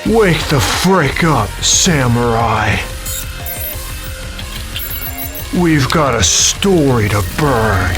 Wake the frick up, samurai. We've got a story to burn.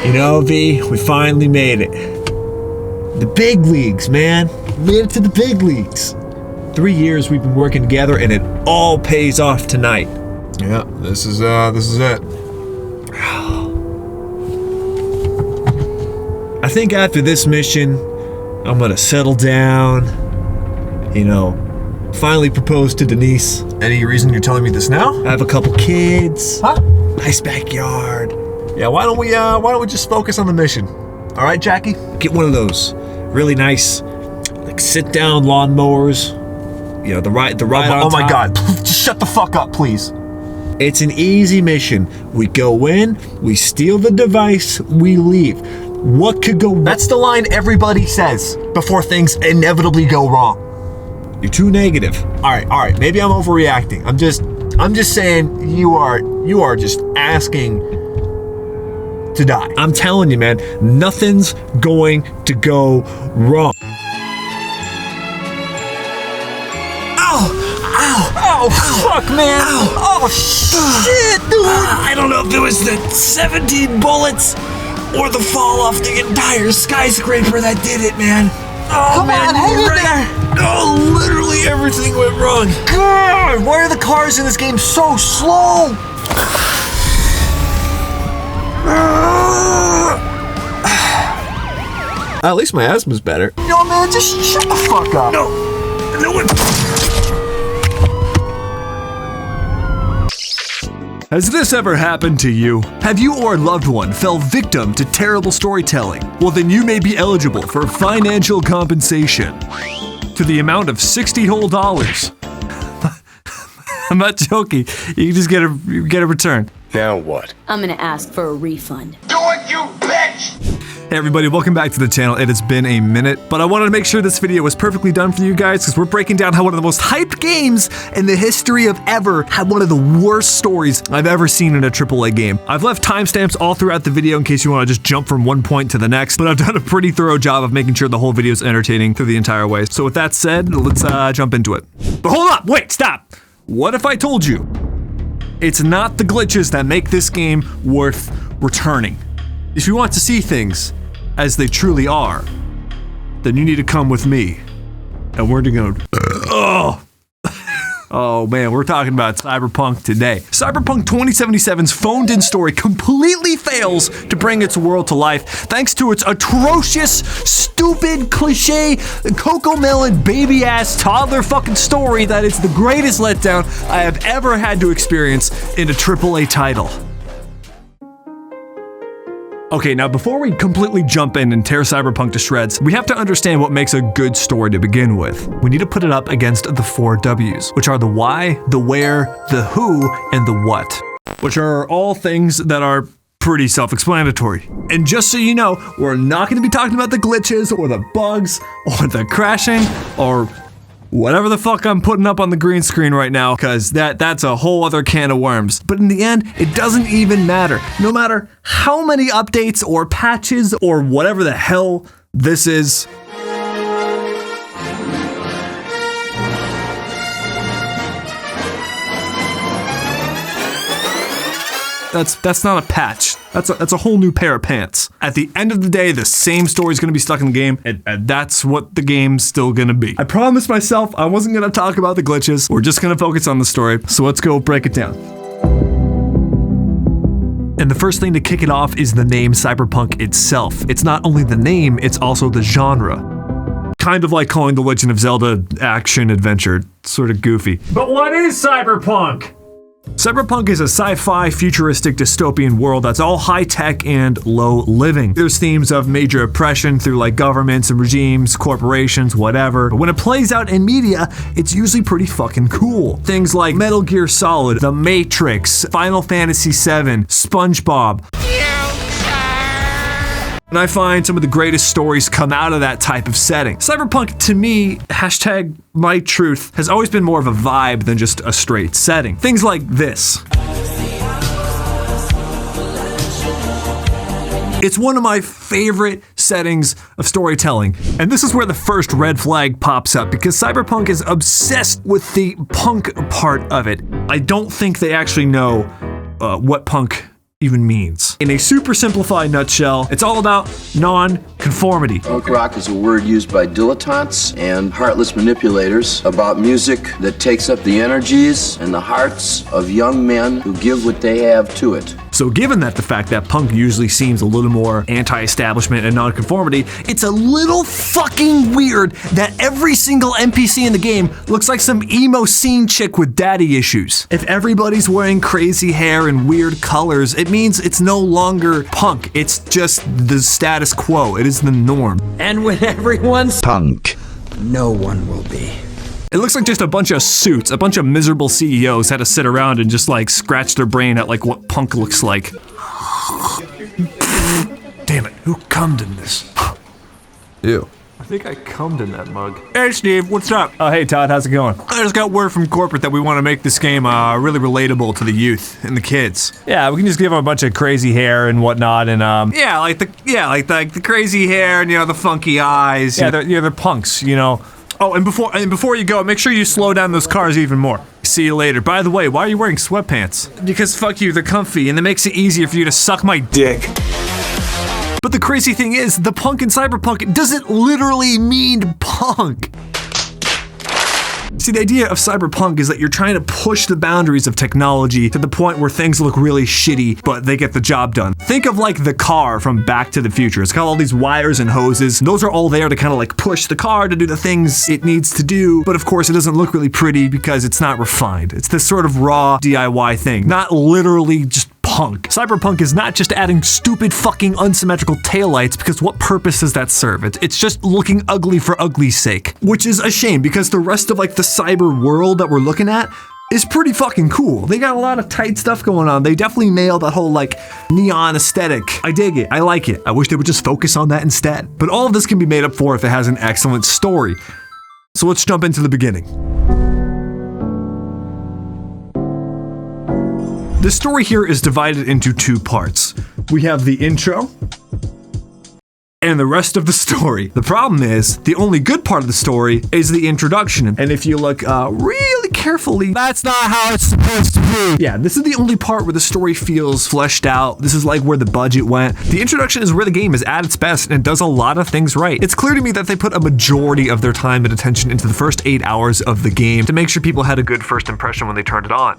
You know, V, we finally made it. The big leagues, man. We made it to the big leagues. 3 years we've been working together and it all pays off tonight. Yeah, this is it. I think after this mission, I'm gonna settle down, finally propose to Denise. Any reason you're telling me this now? I have a couple kids. Huh? Nice backyard. Yeah, why don't we just focus on the mission? All right, Jackie? Get one of those really nice, sit-down lawnmowers. The ride on Oh my top. God! Just shut the fuck up, please. It's an easy mission. We go in, we steal the device, we leave. What could go wrong? That's the line everybody says before things inevitably go wrong. You're too negative. All right. Maybe I'm overreacting. I'm just saying you are just asking to die. I'm telling you, man, nothing's going to go wrong. Oh, fuck, man. Ow. Oh, shit, dude. I don't know if it was the 17 bullets or the fall off the entire skyscraper that did it, man. Oh, Come man, on, hang in there. Oh, literally everything went wrong. God, why are the cars in this game so slow? At least my asthma's better. No, man, just shut the fuck up. No one. Has this ever happened to you? Have you or a loved one fell victim to terrible storytelling? Well, then you may be eligible for financial compensation to the amount of $60 whole. I'm not joking. You just get a return. Now what? I'm gonna ask for a refund. Do it, you bitch! Hey everybody, welcome back to the channel. It has been a minute, but I wanted to make sure this video was perfectly done for you guys because we're breaking down how one of the most hyped games in the history of ever had one of the worst stories I've ever seen in a AAA game. I've left timestamps all throughout the video in case you want to just jump from one point to the next, but I've done a pretty thorough job of making sure the whole video is entertaining through the entire way. So with that said, let's jump into it. But hold up, wait, stop! What if I told you it's not the glitches that make this game worth returning? If you want to see things as they truly are, then you need to come with me. And we're gonna Oh man, we're talking about Cyberpunk today. Cyberpunk 2077's phoned-in story completely fails to bring its world to life thanks to its atrocious, stupid, cliche, Cocomelon baby-ass toddler fucking story that is the greatest letdown I have ever had to experience in a AAA title. Okay, now before we completely jump in and tear Cyberpunk to shreds, we have to understand what makes a good story to begin with. We need to put it up against the 4 W's, which are the why, the where, the who, and the what, which are all things that are pretty self-explanatory. And just so you know, we're not going to be talking about the glitches or the bugs or the crashing or whatever the fuck I'm putting up on the green screen right now, because that's a whole other can of worms. But in the end, it doesn't even matter. No matter how many updates or patches or whatever the hell this is, that's not a patch. That's a whole new pair of pants. At the end of the day, the same story's gonna be stuck in the game, and that's what the game's still gonna be. I promised myself I wasn't gonna talk about the glitches. We're just gonna focus on the story. So let's go break it down. And the first thing to kick it off is the name Cyberpunk itself. It's not only the name, it's also the genre. Kind of like calling The Legend of Zelda action adventure. Sort of goofy. But what is cyberpunk? Cyberpunk is a sci-fi futuristic dystopian world that's all high-tech and low living. There's themes of major oppression through like governments and regimes, corporations, whatever. But when it plays out in media, it's usually pretty fucking cool. Things like Metal Gear Solid, The Matrix, Final Fantasy VII, SpongeBob. And I find some of the greatest stories come out of that type of setting. Cyberpunk, to me, #mytruth, has always been more of a vibe than just a straight setting. Things like this. It's one of my favorite settings of storytelling. And this is where the first red flag pops up, because Cyberpunk is obsessed with the punk part of it. I don't think they actually know what punk even means. In a super simplified nutshell, it's all about non-conformity. Punk rock is a word used by dilettantes and heartless manipulators about music that takes up the energies and the hearts of young men who give what they have to it. So given that the fact that punk usually seems a little more anti-establishment and non-conformity, it's a little fucking weird that every single NPC in the game looks like some emo scene chick with daddy issues. If everybody's wearing crazy hair and weird colors, it means it's no longer punk. It's just the status quo. It is the norm. And when everyone's Punk. no one will be. It looks like just a bunch of suits, a bunch of miserable CEOs had to sit around and just like scratch their brain at like what punk looks like. Damn it, who cummed in this? Ew. I think I cummed in that mug. Hey Steve, what's up? Oh hey Todd, how's it going? I just got word from corporate that we want to make this game really relatable to the youth and the kids. Yeah, we can just give them a bunch of crazy hair and whatnot, and like the crazy hair and the funky eyes. Yeah, they're punks, Oh, and before you go, make sure you slow down those cars even more. See you later. By the way, why are you wearing sweatpants? Because fuck you, they're comfy, and it makes it easier for you to suck my dick. But the crazy thing is, the punk in Cyberpunk doesn't literally mean punk. See, the idea of cyberpunk is that you're trying to push the boundaries of technology to the point where things look really shitty, but they get the job done. Think of like the car from Back to the Future. It's got all these wires and hoses. Those are all there to kind of like push the car to do the things it needs to do. But of course, it doesn't look really pretty because it's not refined. It's this sort of raw DIY thing, not literally just punk. Cyberpunk is not just adding stupid fucking unsymmetrical taillights, because what purpose does that serve? It's just looking ugly for ugly's sake. Which is a shame, because the rest of like the cyber world that we're looking at is pretty fucking cool. They got a lot of tight stuff going on. They definitely nailed that whole like neon aesthetic. I dig it. I like it. I wish they would just focus on that instead. But all of this can be made up for if it has an excellent story. So let's jump into the beginning. The story here is divided into two parts. We have the intro and the rest of the story. The problem is, the only good part of the story is the introduction. And if you look really carefully, that's not how it's supposed to be. Yeah, this is the only part where the story feels fleshed out. This is like where the budget went. The introduction is where the game is at its best and does a lot of things right. It's clear to me that they put a majority of their time and attention into the first 8 hours of the game to make sure people had a good first impression when they turned it on.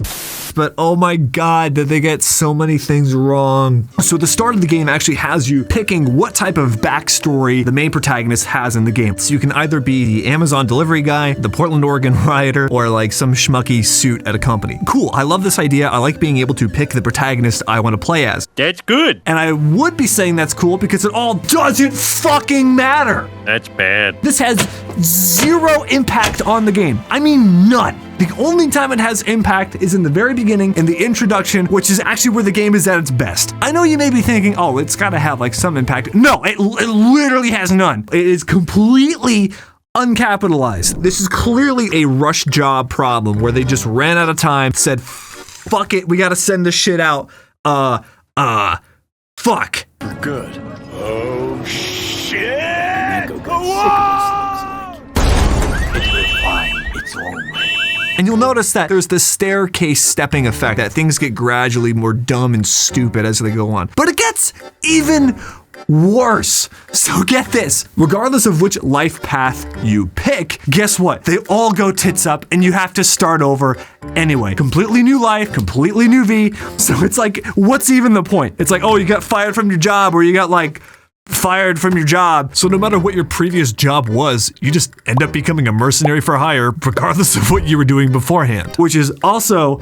But oh my god, did they get so many things wrong. So the start of the game actually has you picking what type of backstory the main protagonist has in the game. So you can either be the Amazon delivery guy, the Portland, Oregon rioter, or like some schmucky suit at a company. Cool, I love this idea. I like being able to pick the protagonist I want to play as. That's good. And I would be saying that's cool because it all doesn't fucking matter. That's bad. This has zero impact on the game. I mean, none. The only time it has impact is in the very beginning, in the introduction, which is actually where the game is at its best. I know you may be thinking, oh, it's gotta have like some impact. No, it literally has none. It is completely uncapitalized. This is clearly a rush job problem where they just ran out of time, said, fuck it, we gotta send this shit out. Fuck. Good. Oh, shit! And you'll notice that there's this staircase stepping effect, that things get gradually more dumb and stupid as they go on. But it gets even worse. So get this, regardless of which life path you pick, guess what? They all go tits up and you have to start over anyway. Completely new life, completely new V. So it's like, what's even the point? It's like, oh, you got fired from your job, or you got like fired from your job. So no matter what your previous job was, you just end up becoming a mercenary for hire, regardless of what you were doing beforehand. Which is also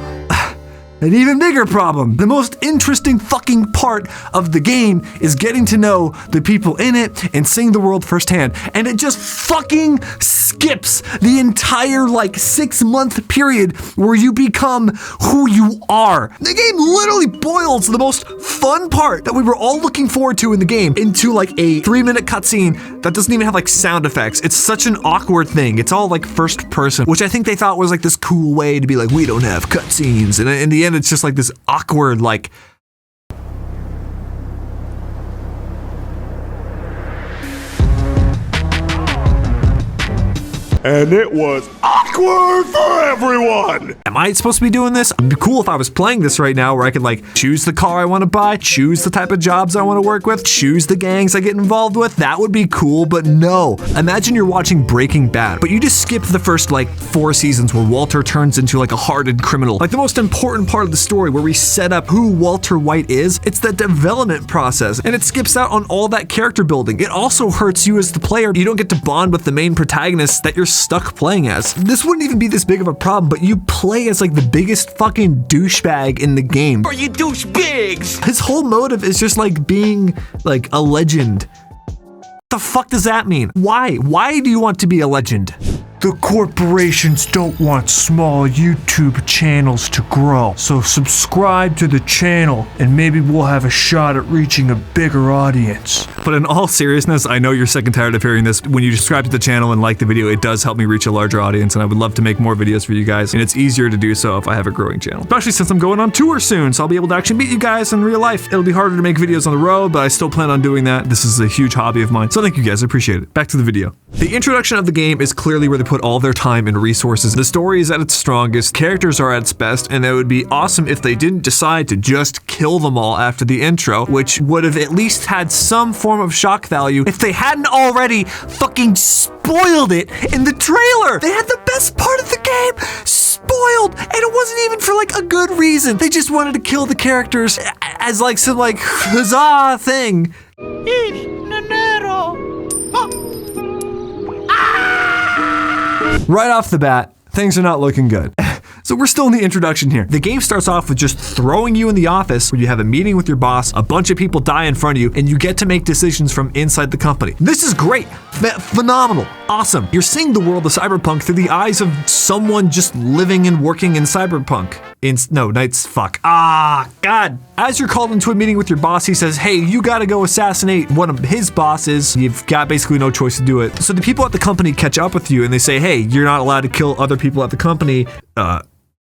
an even bigger problem. The most interesting fucking part of the game is getting to know the people in it and seeing the world firsthand. And it just fucking skips the entire like 6-month period where you become who you are. The game literally boils the most fun part that we were all looking forward to in the game into like a 3-minute cutscene that doesn't even have like sound effects. It's such an awkward thing. It's all like first person, which I think they thought was like this cool way to be like, we don't have cutscenes. And in the end, it's just like this awkward, like, And it was awkward for everyone! am I supposed to be doing this? It'd be cool if I was playing this right now where I could like choose the car I want to buy, choose the type of jobs I want to work with, choose the gangs I get involved with. That would be cool, but no. Imagine you're watching Breaking Bad, but you just skip the first like 4 seasons where Walter turns into like a hardened criminal. Like the most important part of the story where we set up who Walter White is, it's the development process, and it skips out on all that character building. It also hurts you as the player. You don't get to bond with the main protagonist that you're stuck playing as. This wouldn't even be this big of a problem, but you play as like the biggest fucking douchebag in the game. Are you douchebags? His whole motive is just like being like a legend. The fuck does that mean? Why? Why do you want to be a legend? The corporations don't want small YouTube channels to grow, so subscribe to the channel and maybe we'll have a shot at reaching a bigger audience. But in all seriousness, I know you're sick and tired of hearing this. When you subscribe to the channel and like the video, it does help me reach a larger audience, and I would love to make more videos for you guys, and it's easier to do so if I have a growing channel. Especially since I'm going on tour soon, so I'll be able to actually meet you guys in real life. It'll be harder to make videos on the road, but I still plan on doing that. This is a huge hobby of mine, so thank you guys, I appreciate it. Back to the video. The introduction of the game is clearly where they put all their time and resources. The story is at its strongest, characters are at its best, and it would be awesome if they didn't decide to just kill them all after the intro, which would have at least had some form of shock value if they hadn't already fucking spoiled it in the trailer. They had the best part of the game spoiled, and it wasn't even for like a good reason. They just wanted to kill the characters as like some like huzzah thing. Right off the bat, things are not looking good. So we're still in the introduction here. The game starts off with just throwing you in the office where you have a meeting with your boss, a bunch of people die in front of you, and you get to make decisions from inside the company. This is great, phenomenal, awesome. You're seeing the world of cyberpunk through the eyes of someone just living and working in cyberpunk. God. As you're called into a meeting with your boss, he says, hey, you gotta go assassinate one of his bosses. You've got basically no choice to do it. So the people at the company catch up with you and they say, hey, you're not allowed to kill other people at the company.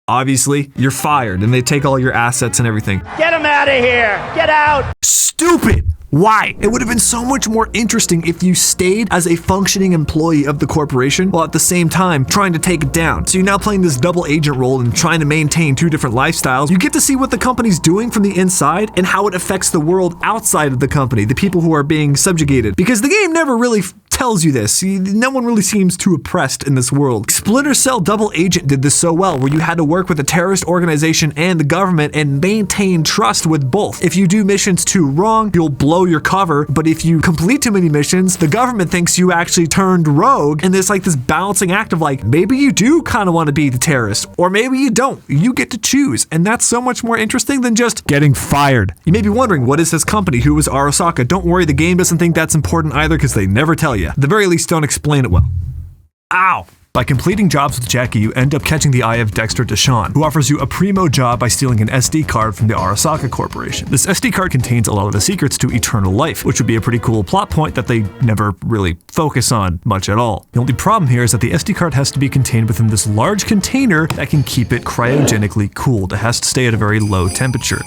Obviously, you're fired, and they take all your assets and everything. Get him out of here! Get out! Stupid! Why? It would have been so much more interesting if you stayed as a functioning employee of the corporation while at the same time trying to take it down. So you're now playing this double agent role and trying to maintain 2 different lifestyles. You get to see what the company's doing from the inside and how it affects the world outside of the company, the people who are being subjugated. Because the game never really tells you this. No one really seems too oppressed in this world. Splinter Cell Double Agent did this so well, where you had to work with a terrorist organization and the government and maintain trust with both. If you do missions too wrong, you'll blow your cover, but if you complete too many missions, the government thinks you actually turned rogue, and there's like this balancing act of like, maybe you do kind of want to be the terrorist, or maybe you don't. You get to choose, and that's so much more interesting than just getting fired. You may be wondering, what is this company? Who is Arasaka? Don't worry, the game doesn't think that's important either, because they never tell you. At the very least, don't explain it well. Ow! By completing jobs with Jackie, you end up catching the eye of Dexter Deshawn, who offers you a primo job by stealing an SD card from the ARASAKA Corporation. This SD card contains a lot of the secrets to eternal life, which would be a pretty cool plot point that they never really focus on much at all. The only problem here is that the SD card has to be contained within this large container that can keep it cryogenically cooled. It has to stay at a very low temperature.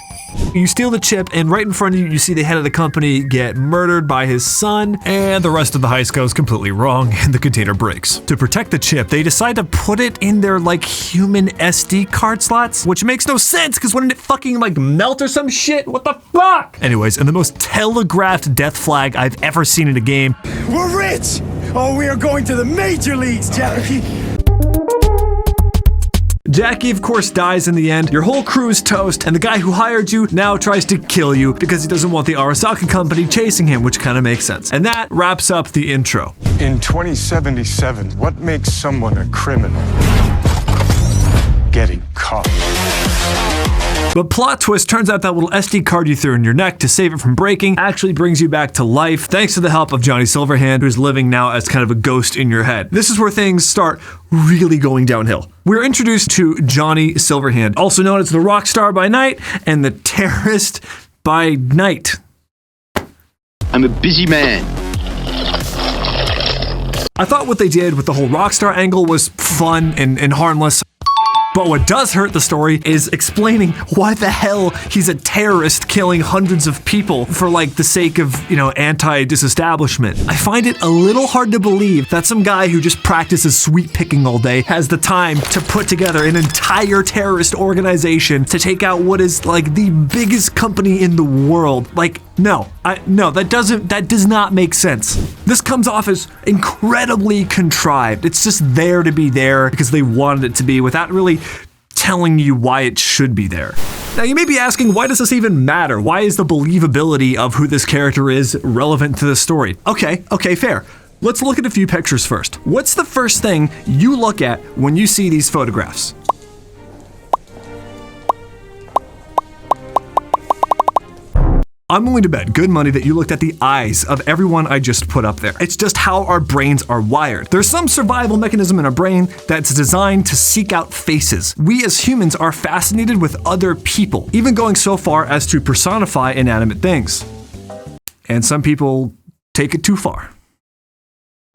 You steal the chip, and right in front of you, you see the head of the company get murdered by his son, and the rest of the heist goes completely wrong, and the container breaks. To protect the chip, they decide to put it in their, like, human SD card slots, which makes no sense, because wouldn't it fucking, like, melt or some shit? What the fuck? Anyways, and the most telegraphed death flag I've ever seen in a game. We're rich! Oh, we are going to the major leagues, Jackie! Jackie, of course, dies in the end. Your whole crew is toast, and the guy who hired you now tries to kill you because he doesn't want the Arasaka company chasing him, which kind of makes sense. And that wraps up the intro. In 2077, what makes someone a criminal? Getting caught. But plot twist, turns out that little SD card you threw in your neck to save it from breaking actually brings you back to life thanks to the help of Johnny Silverhand, who's living now as kind of a ghost in your head. This is where things start really going downhill. We're introduced to Johnny Silverhand, also known as the rock star by night and the terrorist by night. I'm a busy man. I thought what they did with the whole rockstar angle was fun and harmless. But what does hurt the story is explaining why the hell he's a terrorist killing hundreds of people for like the sake of, anti-disestablishment. I find it a little hard to believe that some guy who just practices sweet picking all day has the time to put together an entire terrorist organization to take out what is like the biggest company in the world. Like, no, that does not make sense. This comes off as incredibly contrived. It's just there to be there because they wanted it to be without really telling you why it should be there. Now you may be asking, why does this even matter? Why is the believability of who this character is relevant to the story? Okay, fair. Let's look at a few pictures first. What's the first thing you look at when you see these photographs? I'm willing to bet good money that you looked at the eyes of everyone I just put up there. It's just how our brains are wired. There's some survival mechanism in our brain that's designed to seek out faces. We as humans are fascinated with other people, even going so far as to personify inanimate things. And some people take it too far.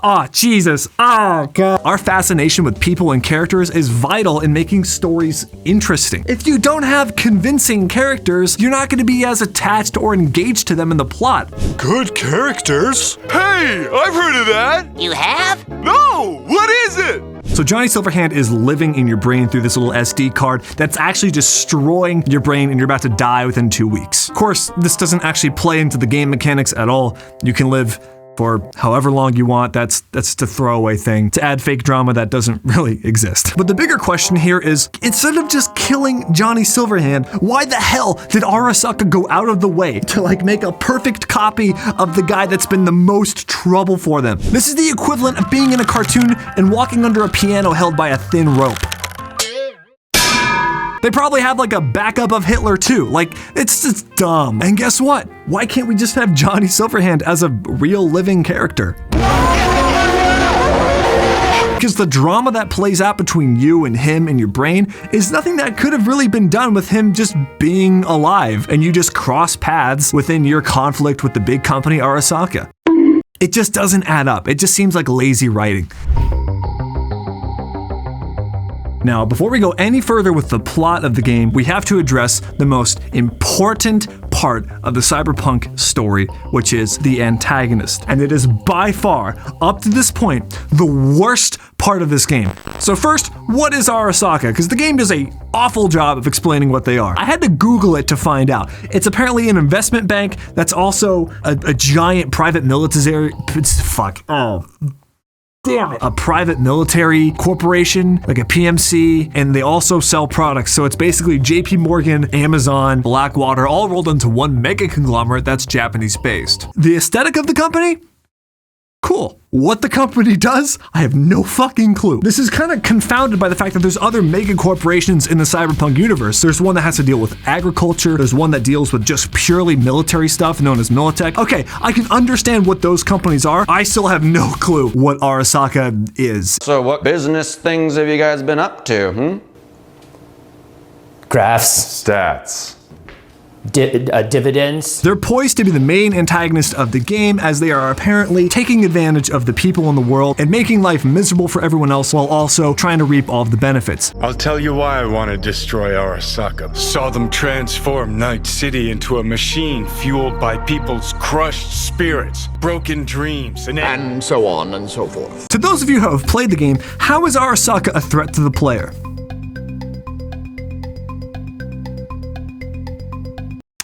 Oh, Jesus. Oh, God. Our fascination with people and characters is vital in making stories interesting. If you don't have convincing characters, you're not going to be as attached or engaged to them in the plot. Good characters? Hey, I've heard of that. You have? No, what is it? So Johnny Silverhand is living in your brain through this little SD card that's actually destroying your brain and you're about to die within 2 weeks. Of course, this doesn't actually play into the game mechanics at all. You can live for however long you want. That's just a throwaway thing to add fake drama that doesn't really exist. But the bigger question here is, instead of just killing Johnny Silverhand, why the hell did Arasaka go out of the way to like make a perfect copy of the guy that's been the most trouble for them? This is the equivalent of being in a cartoon and walking under a piano held by a thin rope. They probably have like a backup of Hitler too. Like, it's just dumb. And guess what? Why can't we just have Johnny Silverhand as a real living character? Because the drama that plays out between you and him and your brain is nothing that could have really been done with him just being alive and you just cross paths within your conflict with the big company Arasaka. It just doesn't add up. It just seems like lazy writing. Now, before we go any further with the plot of the game, we have to address the most important part of the cyberpunk story, which is the antagonist. And it is by far, up to this point, the worst part of this game. So first, what is Arasaka? Because the game does an awful job of explaining what they are. I had to Google it to find out. It's apparently an investment bank that's also a giant private military... Damn it. A private military corporation, like a PMC, and they also sell products. So it's basically JP Morgan, Amazon, Blackwater, all rolled into one mega conglomerate that's Japanese based. The aesthetic of the company? Cool. What the company does? I have no fucking clue. This is kind of confounded by the fact that there's other mega corporations in the cyberpunk universe. There's one that has to deal with agriculture. There's one that deals with just purely military stuff known as Militech. Okay, I can understand what those companies are. I still have no clue what Arasaka is. So what business things have you guys been up to, Graphs. Stats. Dividends. They're poised to be the main antagonist of the game as they are apparently taking advantage of the people in the world and making life miserable for everyone else while also trying to reap all of the benefits. I'll tell you why I want to destroy Arasaka. Saw them transform Night City into a machine fueled by people's crushed spirits, broken dreams, and so on and so forth. To those of you who have played the game, how is Arasaka a threat to the player?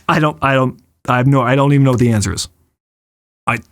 I don't even know what the answer is.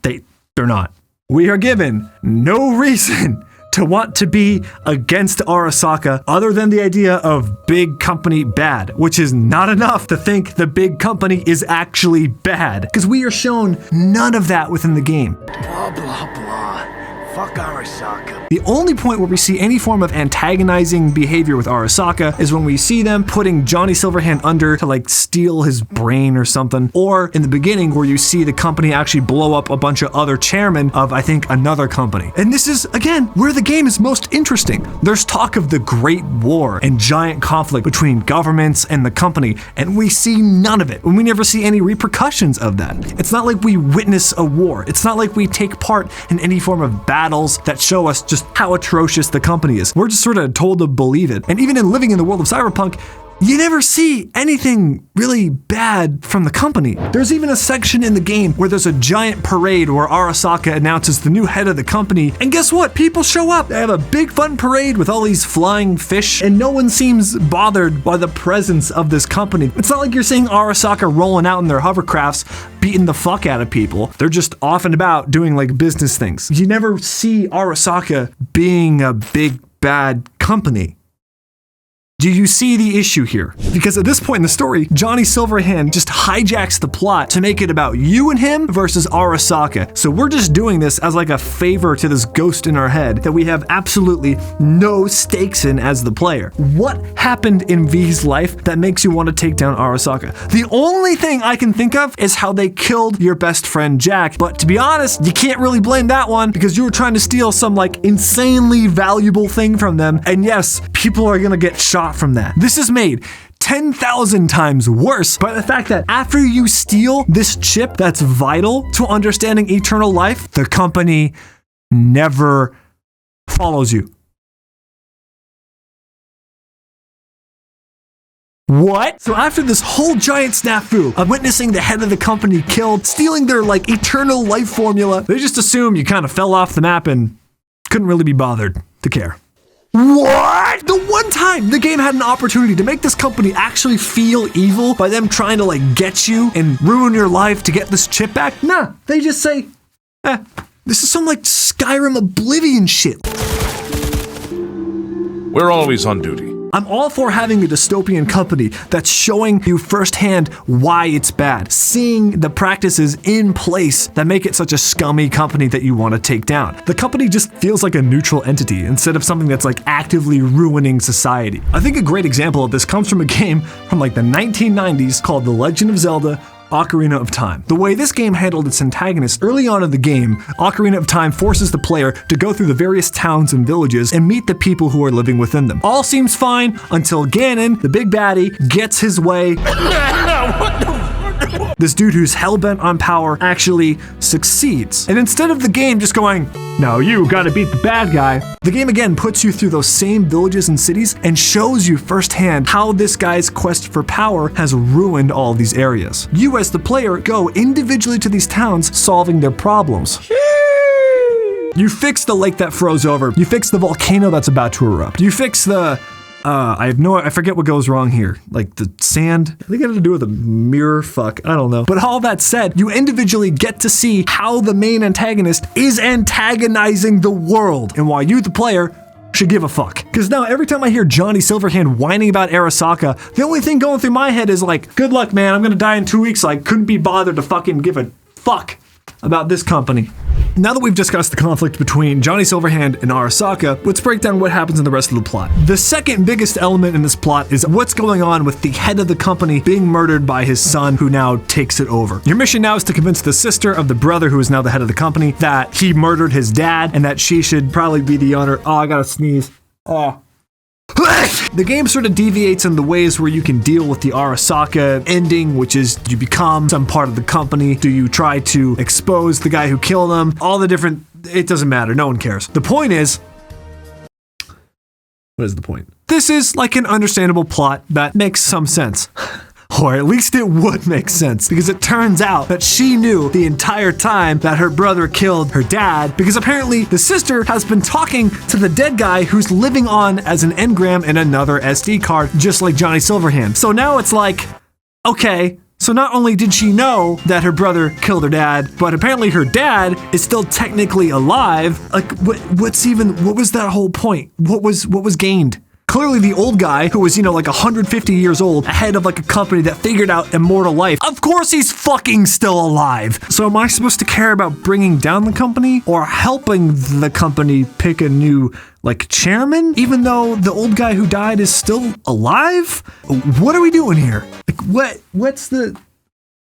They're not. We are given no reason to want to be against Arasaka other than the idea of big company bad, which is not enough to think the big company is actually bad, because we are shown none of that within the game. Blah, blah, blah. Fuck Arasaka. The only point where we see any form of antagonizing behavior with Arasaka is when we see them putting Johnny Silverhand under to like steal his brain or something, or in the beginning where you see the company actually blow up a bunch of other chairmen of, I think, another company. And this is, again, where the game is most interesting. There's talk of the Great War and giant conflict between governments and the company, and we see none of it. And we never see any repercussions of that. It's not like we witness a war. It's not like we take part in any form of battles that show us just how atrocious the company is. We're just sort of told to believe it. And even in living in the world of Cyberpunk, you never see anything really bad from the company. There's even a section in the game where there's a giant parade where Arasaka announces the new head of the company, and guess what? People show up. They have a big fun parade with all these flying fish, and no one seems bothered by the presence of this company. It's not like you're seeing Arasaka rolling out in their hovercrafts, beating the fuck out of people. They're just off and about doing like business things. You never see Arasaka being a big bad company. Do you see the issue here? Because at this point in the story, Johnny Silverhand just hijacks the plot to make it about you and him versus Arasaka. So we're just doing this as like a favor to this ghost in our head that we have absolutely no stakes in as the player. What happened in V's life that makes you want to take down Arasaka? The only thing I can think of is how they killed your best friend Jack. But to be honest, you can't really blame that one because you were trying to steal some like insanely valuable thing from them. And yes, people are gonna get shot from that. This is made 10,000 times worse by the fact that after you steal this chip that's vital to understanding eternal life, the company never follows you. What? So after this whole giant snafu of witnessing the head of the company killed, stealing their like eternal life formula, they just assume you kind of fell off the map and couldn't really be bothered to care. What? The one time the game had an opportunity to make this company actually feel evil by them trying to like get you and ruin your life to get this chip back? Nah, they just say, this is some like Skyrim Oblivion shit. We're always on duty. I'm all for having a dystopian company that's showing you firsthand why it's bad, seeing the practices in place that make it such a scummy company that you want to take down. The company just feels like a neutral entity instead of something that's like actively ruining society. I think a great example of this comes from a game from like the 1990s called The Legend of Zelda: Ocarina of Time. The way this game handled its antagonist early on in the game, Ocarina of Time forces the player to go through the various towns and villages and meet the people who are living within them. All seems fine until Ganon, the big baddie, gets his way. This dude who's hell-bent on power actually succeeds. And instead of the game just going, "No, you gotta beat the bad guy," the game again puts you through those same villages and cities and shows you firsthand how this guy's quest for power has ruined all these areas. You as the player go individually to these towns solving their problems. You fix the lake that froze over. You fix the volcano that's about to erupt. You fix the I forget what goes wrong here. Like the sand? I think it had to do with a mirror fuck. I don't know. But all that said, you individually get to see how the main antagonist is antagonizing the world and why you, the player, should give a fuck. Because now every time I hear Johnny Silverhand whining about Arasaka, the only thing going through my head is like, good luck, man. I'm gonna die in 2 weeks. So I couldn't be bothered to fucking give a fuck about this company. Now that we've discussed the conflict between Johnny Silverhand and Arasaka, let's break down what happens in the rest of the plot. The second biggest element in this plot is what's going on with the head of the company being murdered by his son, who now takes it over. Your mission now is to convince the sister of the brother, who is now the head of the company, that he murdered his dad and that she should probably be the owner. Oh, I gotta sneeze. Oh. The game sort of deviates in the ways where you can deal with the Arasaka ending, which is, do you become some part of the company? Do you try to expose the guy who killed him? All the different, it doesn't matter, no one cares. The point is, what is the point? This is like an understandable plot that makes some sense. Or at least it would make sense, because it turns out that she knew the entire time that her brother killed her dad, because apparently the sister has been talking to the dead guy who's living on as an engram in another SD card, just like Johnny Silverhand. So now it's like, okay, so not only did she know that her brother killed her dad, but apparently her dad is still technically alive. Like, what was that whole point? What was gained? Clearly the old guy who was, like 150 years old, head of like a company that figured out immortal life. Of course he's fucking still alive. So am I supposed to care about bringing down the company or helping the company pick a new chairman, even though the old guy who died is still alive? What are we doing here? What's the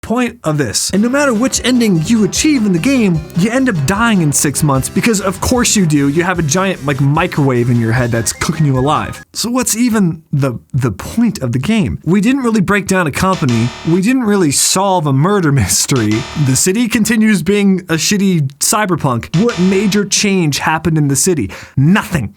point of this? And no matter which ending you achieve in the game, you end up dying in 6 months because of course you do. You have a giant microwave in your head that's cooking you alive. So what's even the point of the game? We didn't really break down a company. We didn't really solve a murder mystery. The city continues being a shitty cyberpunk. What major change happened in the city? Nothing.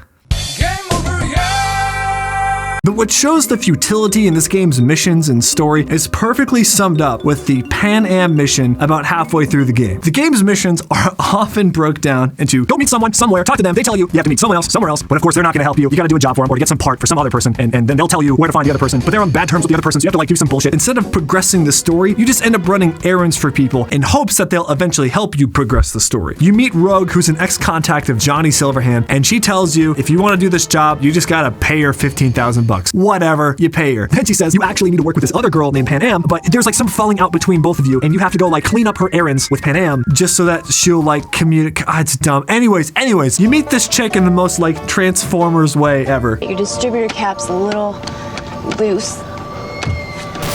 But what shows the futility in this game's missions and story is perfectly summed up with the Panam mission about halfway through the game. The game's missions are often broke down into go meet someone somewhere, talk to them, they tell you you have to meet someone else somewhere else, but of course they're not going to help you. You got to do a job for them or to get some part for some other person, and then they'll tell you where to find the other person, but they're on bad terms with the other person, so you have to do some bullshit. Instead of progressing the story, you just end up running errands for people in hopes that they'll eventually help you progress the story. You meet Rogue, who's an ex-contact of Johnny Silverhand, and she tells you if you want to do this job, you just got to pay her $15,000. Whatever, you pay her. Then she says you actually need to work with this other girl named Panam, but there's some falling out between both of you, and you have to go clean up her errands with Panam just so that she'll communicate. It's dumb. Anyways, you meet this chick in the most Transformers way ever. Your distributor cap's a little loose.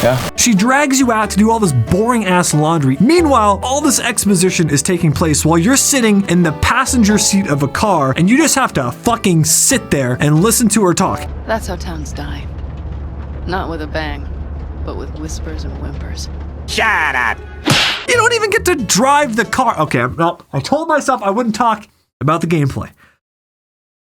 Yeah. She drags you out to do all this boring ass laundry. Meanwhile, all this exposition is taking place while you're sitting in the passenger seat of a car and you just have to fucking sit there and listen to her talk. That's how towns die. Not with a bang, but with whispers and whimpers. Shut up! You don't even get to drive the car. Okay, well, I told myself I wouldn't talk about the gameplay.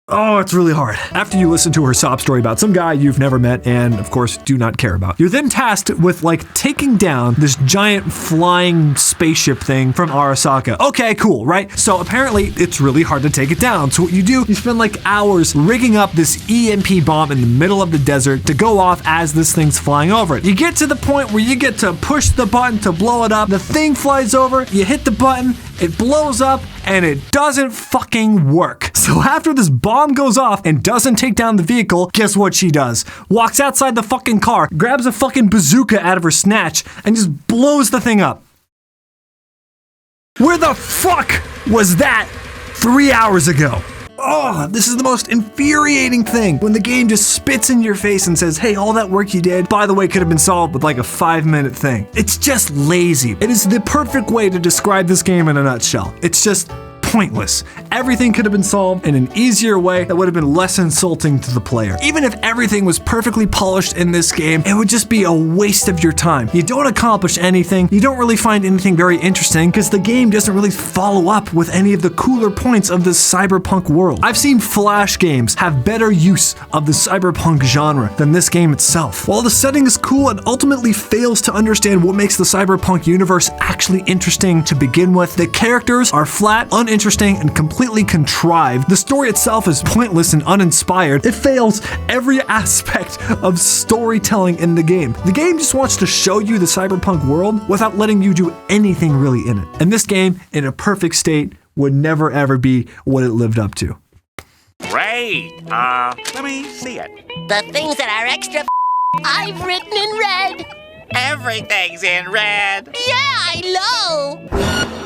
Oh, it's really hard. After you listen to her sob story about some guy you've never met and, of course, do not care about, you're then tasked with, taking down this giant flying spaceship thing from Arasaka. Okay, cool, right? So apparently, it's really hard to take it down. So what you do, you spend, hours rigging up this EMP bomb in the middle of the desert to go off as this thing's flying over it. You get to the point where you get to push the button to blow it up. The thing flies over, you hit the button, it blows up, and it doesn't fucking work. So after this bomb goes off and doesn't take down the vehicle, guess what she does? Walks outside the fucking car, grabs a fucking bazooka out of her snatch, and just blows the thing up. Where the fuck was that 3 hours ago? Oh, this is the most infuriating thing when the game just spits in your face and says, hey, all that work you did, by the way, could have been solved with a 5-minute thing. It's just lazy. It is the perfect way to describe this game in a nutshell. It's just pointless. Everything could have been solved in an easier way that would have been less insulting to the player. Even if everything was perfectly polished in this game, it would just be a waste of your time. You don't accomplish anything. You don't really find anything very interesting because the game doesn't really follow up with any of the cooler points of this cyberpunk world. I've seen Flash games have better use of the cyberpunk genre than this game itself. While the setting is cool, it ultimately fails to understand what makes the cyberpunk universe actually interesting to begin with. The characters are flat, uninteresting, and completely contrived. The story itself is pointless and uninspired. It fails every aspect of storytelling in the game. The game just wants to show you the cyberpunk world without letting you do anything really in it. And this game, in a perfect state, would never ever be what it lived up to. Great. Let me see it. The things that are extra I've written in red. Everything's in red. Yeah, I know.